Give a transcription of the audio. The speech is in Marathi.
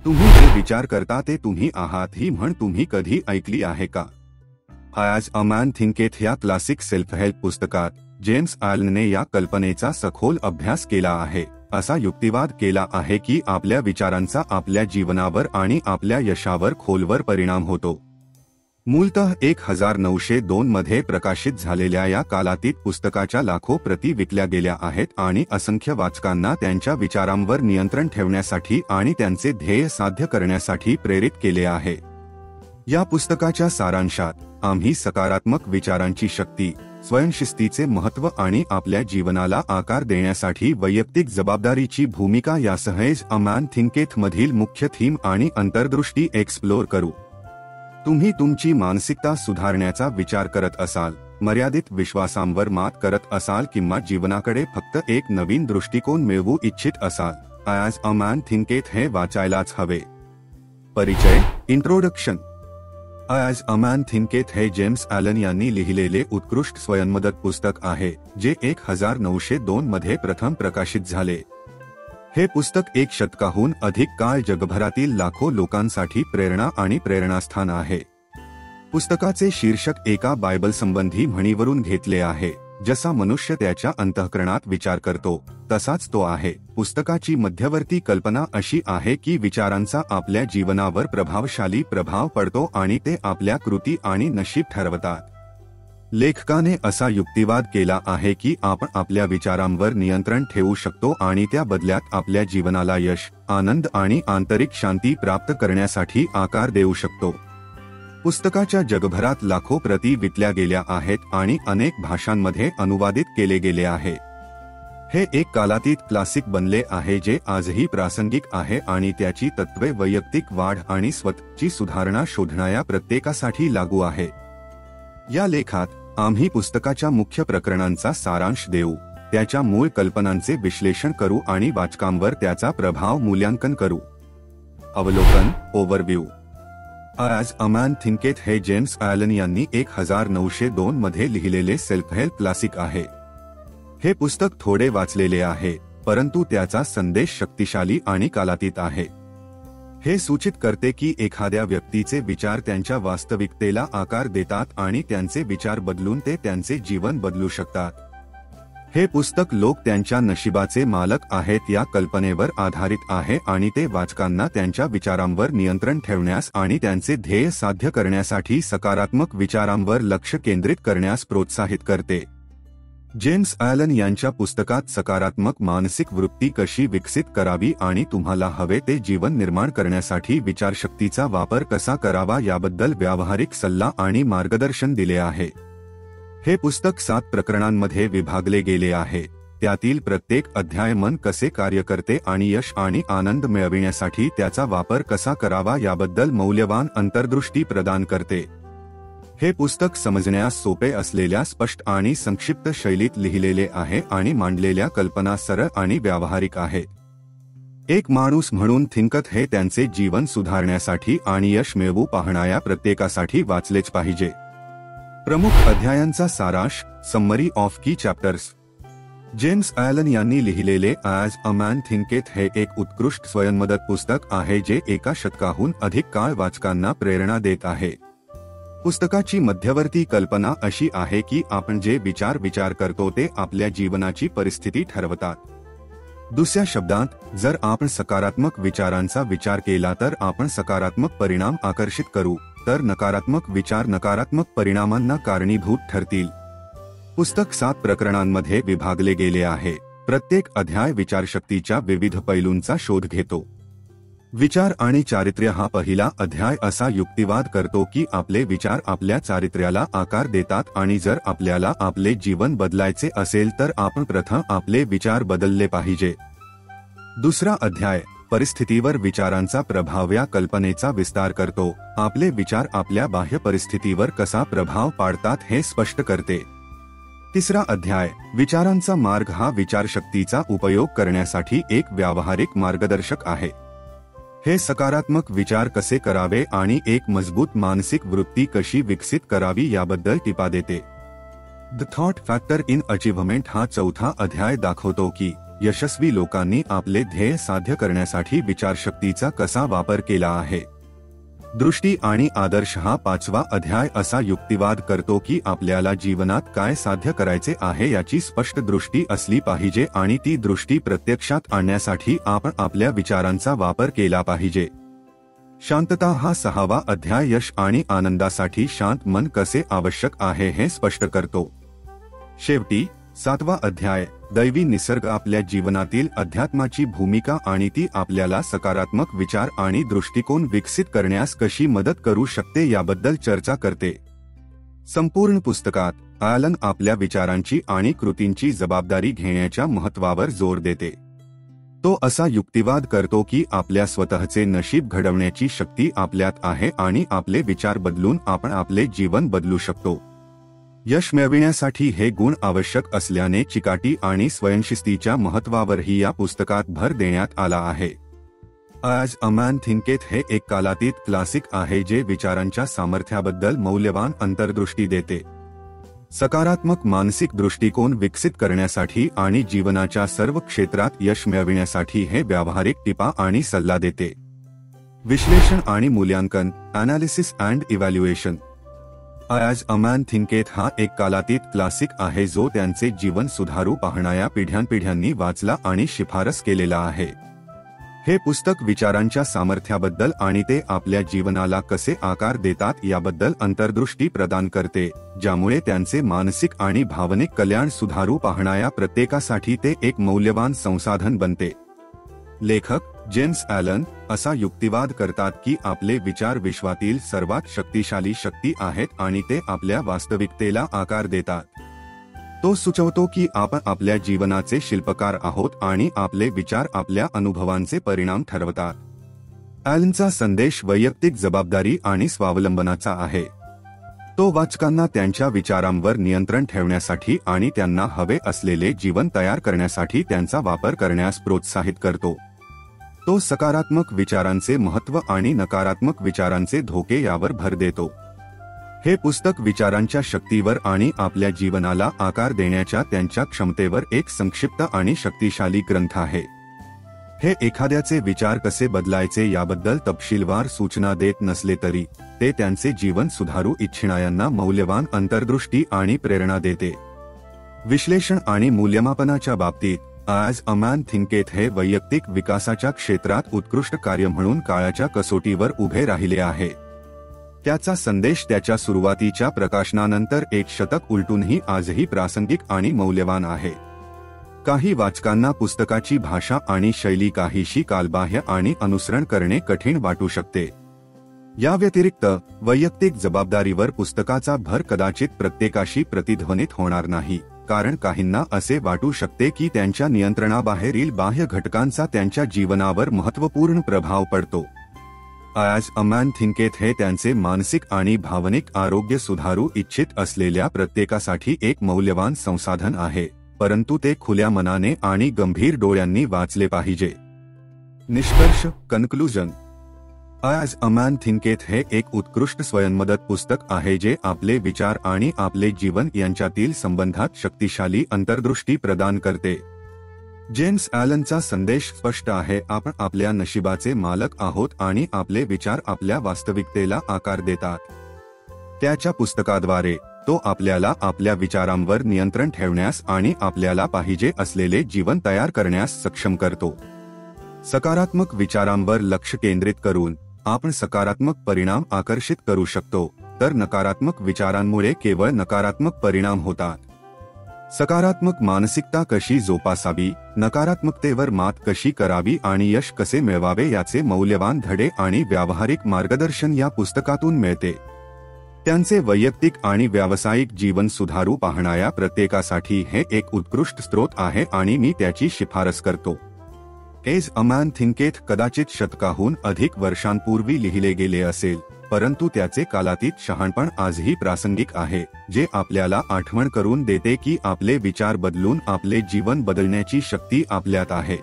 तुम्ही जे विचार करता ते तुम्ही आहात ही म्हण तुम्ही कधी ऐकली आहे का? ॲज अ मॅन थिंकेथ या क्लासिक सेल्फ हेल्प पुस्तकात जेम्स ॲलनने या कल्पनेचा सखोल अभ्यास केला आहे. असा युक्तिवाद केला आहे की आपल्या विचारांचा आपल्या जीवनावर आणि आपल्या यशावर खोलवर परिणाम होतो. मूलतः 1902 मध्ये प्रकाशित झालेल्या या कालातीत पुस्तकाच्या लाखो प्रती विकल्या गेल्या आहेत आणि असंख्य वाचकांना त्यांच्या विचारांवर नियंत्रण ठेवण्यासाठी आणि त्यांचे ध्येय साध्य करण्यासाठी प्रेरित केले आहे. या पुस्तकाच्या सारांशात आम्ही सकारात्मक विचारांची शक्ती, स्वयंशिस्तीचे महत्त्व आणि आपल्या जीवनाला आकार देण्यासाठी वैयक्तिक जबाबदारीची भूमिका यासह अ मॅन थिंकेथ मधील मुख्य थीम आणि अंतर्दृष्टी एक्सप्लोर करू. तुम्ही तुमची मानसिकता सुधारण्याचा विचार करत असाल, मर्यादित विश्वासांवर मात करत असाल किंवा जीवनाकडे फक्त एक नवीन दृष्टिकोन मिळवू इच्छित असाल, ॲज अ मॅन थिंकेथ हे वाचायलाच हवे. परिचय. Introduction. As a man thinketh हे जेम्स ॲलन यांनी लिहिलेले उत्कृष्ट स्वयंमदत पुस्तक आहे जे 1902 मध्ये प्रथम प्रकाशित झाले. हे पुस्तक 1 शतकाहून अधिक काळ जगभरातील लाखो लोकांसाठी प्रेरणा आणि प्रेरणास्थान आहे. पुस्तकाचे शीर्षक एका बायबलसंबंधी म्हणीवरून घेतले आहे, जसा मनुष्य त्याच्या अंतःकरणात विचार करतो तसाच तो आहे. पुस्तकाची मध्यवर्ती कल्पना अशी आहे की विचारांचा आपल्या जीवनावर प्रभावशाली प्रभाव पडतो आणि ते आपल्या कृती आणि नशीब ठरवतात. लेखकाने असा युक्तिवाद केला आहे की आपण आपल्या विचारांवर नियंत्रण ठेवू शकतो आणि त्या बदल्यात आपल्या जीवनाला यश, आनंद आणि आंतरिक शांती प्राप्त करण्यासाठी आकार देऊ शकतो. पुस्तकाच्या जगभरात लाखो प्रती विकल्या गेल्या आहेत आणि अनेक भाषांमध्ये अनुवादित केले गेले आहे. हे एक कालातीत क्लासिक बनले आहे जे आजही प्रासंगिक आहे आणि त्याची तत्त्वे वैयक्तिक वाढ आणि स्वतःची सुधारणा शोधणाऱ्या प्रत्येकासाठी लागू आहे. या लेखात आम्ही पुस्तकाच्या मुख्य प्रकरणांचा सारांश देऊ, त्याच्या मूळ कल्पनांचे विश्लेषण करू आणि वाचकांवर त्याचा प्रभाव मूल्यांकन करू. अवलोकन. Overview. As a man thinketh हे जेम्स ॲलन यांनी 1902 मध्ये लिहिलेले सेल्फ हेल्प क्लासिक आहे. हे पुस्तक थोडे वाचलेले आहे, परंतु त्याचा संदेश शक्तिशाली आणि कालातीत आहे. हे सूचित करते की एखाद्या व्यक्तीचे विचार त्यांच्या वास्तविकतेला आकार देतात आणि त्यांचे विचार बदलून ते त्यांचे जीवन बदलू शकतात. हे पुस्तक लोक त्यांच्या नशिबाचे मालक आहेत या कल्पनेवर आधारित आहे आणि ते वाचकांना त्यांच्या विचारांवर नियंत्रण ठेवण्यास आणि त्यांचे ध्येय साध्य करण्यासाठी सकारात्मक विचारांवर लक्ष केंद्रित करण्यास प्रोत्साहित करते. जेम्स ॲलन यांच्या पुस्तकात सकारात्मक मानसिक वृत्ती कशी विकसित करावी आणि तुम्हाला हवे ते जीवन निर्माण करण्यासाठी विचारशक्तीचा वापर कसा करावा याबद्दल व्यावहारिक सल्ला आणि मार्गदर्शन दिले आहे. हे पुस्तक 7 प्रकरणांमध्ये विभागले गेले आहे. त्यातील प्रत्येक अध्याय मन कसे कार्य करते आणि यश आणि आनंद मिळविण्यासाठी त्याचा वापर कसा करावा याबद्दल मौल्यवान अंतर्दृष्टी प्रदान करते. हे पुस्तक समजण्यास सोपे असलेल्या स्पष्ट आणि संक्षिप्त शैलीत लिहिलेले आहे आणि मांडलेल्या कल्पना सरळ आणि व्यावहारिक आहेत. एक माणूस म्हणून थिंकत हे त्यांचे जीवन सुधारण्यासाठी आणि यश मिळवू पाहणाऱ्या प्रत्येकासाठी वाचलेच पाहिजे. प्रमुख अध्यायांचा सारांश. समरी ऑफ की चॅप्टर्स. जेम्स ॲलन यांनी लिहिलेले ॲज अ मॅन थिंकेथ हे एक उत्कृष्ट स्वयंमदत पुस्तक आहे जे 1 शतकाहून अधिक काळ वाचकांना प्रेरणा देत आहे. पुस्तकाची मध्यवर्ती कल्पना अशी आहे की आपण जे विचार करतो ते आपल्या जीवनाची परिस्थिती ठरवतात. दुसऱ्या शब्दांत, जर आपण सकारात्मक विचारांचा विचार केला तर आपण सकारात्मक परिणाम आकर्षित करू, तर नकारात्मक विचार नकारात्मक परिणामांना कारणीभूत ठरतील. पुस्तक 7 प्रकरणांमध्ये विभागले गेले आहे. प्रत्येक अध्याय विचारशक्तीच्या विविध पैलूंचा शोध घेतो. विचार आणि चारित्र्य हा पहिला अध्याय असा युक्तिवाद करतो की आपले विचार आपल्या चारित्र्याला आकार देतात आणि जर आपल्याला आपले जीवन बदलायचे असेल तर आपण प्रथम आपले विचार बदलले पाहिजे. दुसरा अध्याय परिस्थितीवर विचारांचा प्रभाव या कल्पनेचा विस्तार करतो. आपले विचार आपल्या बाह्य परिस्थितीवर कसा प्रभाव पाडतात हे स्पष्ट करते. तिसरा अध्याय विचारांचा मार्ग हा विचारशक्तीचा उपयोग करण्यासाठी एक व्यावहारिक मार्गदर्शक आहे. हे सकारात्मक विचार कसे करावे आणि एक मजबूत मानसिक वृत्ती कशी विकसित करावी याबद्दल टिपा देते. The thought factor in achievement हा चौथा अध्याय दाखवतो की यशस्वी लोकांनी आपले ध्येय साध्य करण्यासाठी विचारशक्तीचा कसा वापर केला आहे. दृष्टी आणि आदर्श हा 5वा अध्याय असा युक्तिवाद करतो की आपल्याला जीवनात काय साध्य करायचे आहे याची स्पष्ट दृष्टी असली पाहिजे आणि ती दृष्टी प्रत्यक्षात आणण्यासाठी आपण आपल्या विचारांचा वापर केला पाहिजे. शांतता हा 6वा अध्याय यश आणि आनंदासाठी शांत मन कसे आवश्यक आहे हे स्पष्ट करतो. शेवटी 7वा अध्याय दैवी निसर्ग आपल्या जीवनातील अध्यात्माची भूमिका आणि ती आपल्याला सकारात्मक विचार आणि दृष्टिकोन विकसित करण्यास कशी मदत करू शकते याबद्दल चर्चा करते. संपूर्ण पुस्तकात ॲलन आपल्या विचारांची आणि कृतींची जबाबदारी घेण्याच्या महत्त्वावर जोर देते. तो असा युक्तिवाद करतो की आपल्या स्वतःचे नशीब घडवण्याची शक्ती आपल्यात आहे आणि आपले विचार बदलून आपण आपले जीवन बदलू शकतो. यश मिळविण्यासाठी हे गुण आवश्यक असल्याने चिकाटी आणि स्वयंशिस्तीच्या महत्त्वावरही या पुस्तकात भर देण्यात आला आहे. आज अ मॅन थिंकेथ हे एक कालातीत क्लासिक आहे जे विचारांच्या सामर्थ्याबद्दल मौल्यवान अंतर्दृष्टी देते. सकारात्मक मानसिक दृष्टिकोन विकसित करण्यासाठी आणि जीवनाच्या सर्व क्षेत्रात यश मिळविण्यासाठी हे व्यावहारिक टिपा आणि सल्ला देते. विश्लेषण आणि मूल्यांकन अनालिसिस अँड इव्हॅल्युएशन. आज अ मॅन थिंकेथ हा एक कालातीत क्लासिक आहे जो त्यांचे जीवन सुधारू पाहणाऱ्या पिढ्यानपिढ्यांनी वाचला आणि शिफारस केलेला आहे. हे पुस्तक विचारांच्या सामर्थ्याबद्दल आणि ते आपल्या जीवनाला कसे आकार देतात याबद्दल अंतर्दृष्टी प्रदान करते, ज्यामुळे त्यांचे मानसिक आणि भावनिक कल्याण सुधारू पाहणाऱ्या प्रत्येकासाठी ते एक मौल्यवान संसाधन बनते. लेखक जेम्स ॲलन असा युक्तिवाद करतात की आपले विचार विश्वातील सर्वात शक्तिशाली शक्ती आहेत आणि ते आपल्या वास्तविकतेला आकार देतात. तो सुचवतो की आपण आपल्या जीवनाचे शिल्पकार आहोत आणि आपले विचार आपल्या अनुभवांचे परिणाम ठरवतात. ॲलनचा संदेश वैयक्तिक जबाबदारी आणि स्वावलंबनाचा आहे. तो वाचकांना त्यांच्या विचारांवर नियंत्रण ठेवण्यासाठी आणि त्यांना हवे असलेले जीवन तयार करण्यासाठी त्यांचा वापर करण्यास प्रोत्साहित करतो. तो सकारात्मक विचारांचे महत्त्व आणि नकारात्मक विचारांचे धोके यावर भर देतो. हे पुस्तक विचारांच्या शक्तीवर आणि आपल्या जीवनाला आकार देण्याच्या त्यांच्या क्षमतेवर एक संक्षिप्त आणि शक्तिशाली ग्रंथ आहे. हे एखाद्याचे विचार कसे बदलायचे याबद्दल तपशीलवार सूचना देत नसले तरी ते त्यांचे जीवन सुधारू इच्छिणाऱ्यांना मौल्यवान अंतर्दृष्टी आणि प्रेरणा देते. विश्लेषण आणि मूल्यमापनाच्या बाबतीत आज अ मॅन थिंकेथ हे वैयक्तिक विकासाच्या क्षेत्रात उत्कृष्ट कार्य म्हणून काळाच्या कसोटीवर उभे राहिले आहे. त्याचा संदेश त्याच्या सुरुवातीच्या प्रकाशनानंतर एक शतक उलटूनही आजही प्रासंगिक आणि मौल्यवान आहे. काही वाचकांना पुस्तकाची भाषा आणि शैली काहीशी कालबाह्य आणि अनुसरण करणे कठीण वाटू शकते. या व्यतिरिक्त वैयक्तिक जबाबदारीवर पुस्तकाचा भर कदाचित प्रत्येकाशी प्रतिध्वनित होणार नाही, कारण काहींना असे वाटू शकते की त्यांच्या नियंत्रणाबाहेरील बाह्य घटकांचा त्यांच्या जीवनावर महत्त्वपूर्ण प्रभाव पडतो. आज अ मॅन थिंकेथ हे त्यांचे मानसिक आणि भावनिक आरोग्य सुधारू इच्छित असलेल्या प्रत्येकासाठी एक मौल्यवान संसाधन आहे, परंतु ते खुल्या मनाने आणि गंभीर डोळ्यांनी वाचले पाहिजे. निष्कर्ष कन्क्लुजन. आज अ मॅन थिंकेथ हे एक उत्कृष्ट स्वयंमदत पुस्तक आहे जे आपले विचार आणि आपले जीवन यांच्यातील संबंधात शक्तिशाली अंतर्दृष्टी प्रदान करते. जेम्स ॲलनचा संदेश स्पष्ट आहे, आपण आपल्या नशिबाचे मालक आहोत आणि आपले विचार आपल्या वास्तविकतेला आकार देतात. त्याच्या पुस्तकाद्वारे तो आपल्याला आपल्या विचारांवर नियंत्रण ठेवण्यास आणि आपल्याला पाहिजे असलेले जीवन तयार करण्यास सक्षम करतो. सकारात्मक विचारांवर लक्ष केंद्रित करून आपण सकारात्मक परिणाम आकर्षित करू शकतो, तर नकारात्मक विचारांमुळे केवळ नकारात्मक परिणाम होतात. सकारात्मक मानसिकता कशी जोपासावी, नकारात्मकतेवर मात कशी करावी आणि यश कसे मिळवावे याचे मौल्यवान धडे आणि व्यावहारिक मार्गदर्शन या पुस्तकातून मिळते. त्यांचे वैयक्तिक आणि व्यावसायिक जीवन सुधारू पाहणाऱ्या प्रत्येकासाठी हे एक उत्कृष्ट स्रोत आहे आणि मी त्याची शिफारस करतो. एज अ मॅन थिंकेथ कदाचित शतकाहून अधिक वर्षांपूर्वी लिहिले गेले असेल, परंतु त्याचे कालातीत शहाणपण आजही प्रासंगिक आहे, जे आपल्याला आठवण करून देते की आपले विचार बदलून आपले जीवन बदलण्याची शक्ती आपल्यात आहे.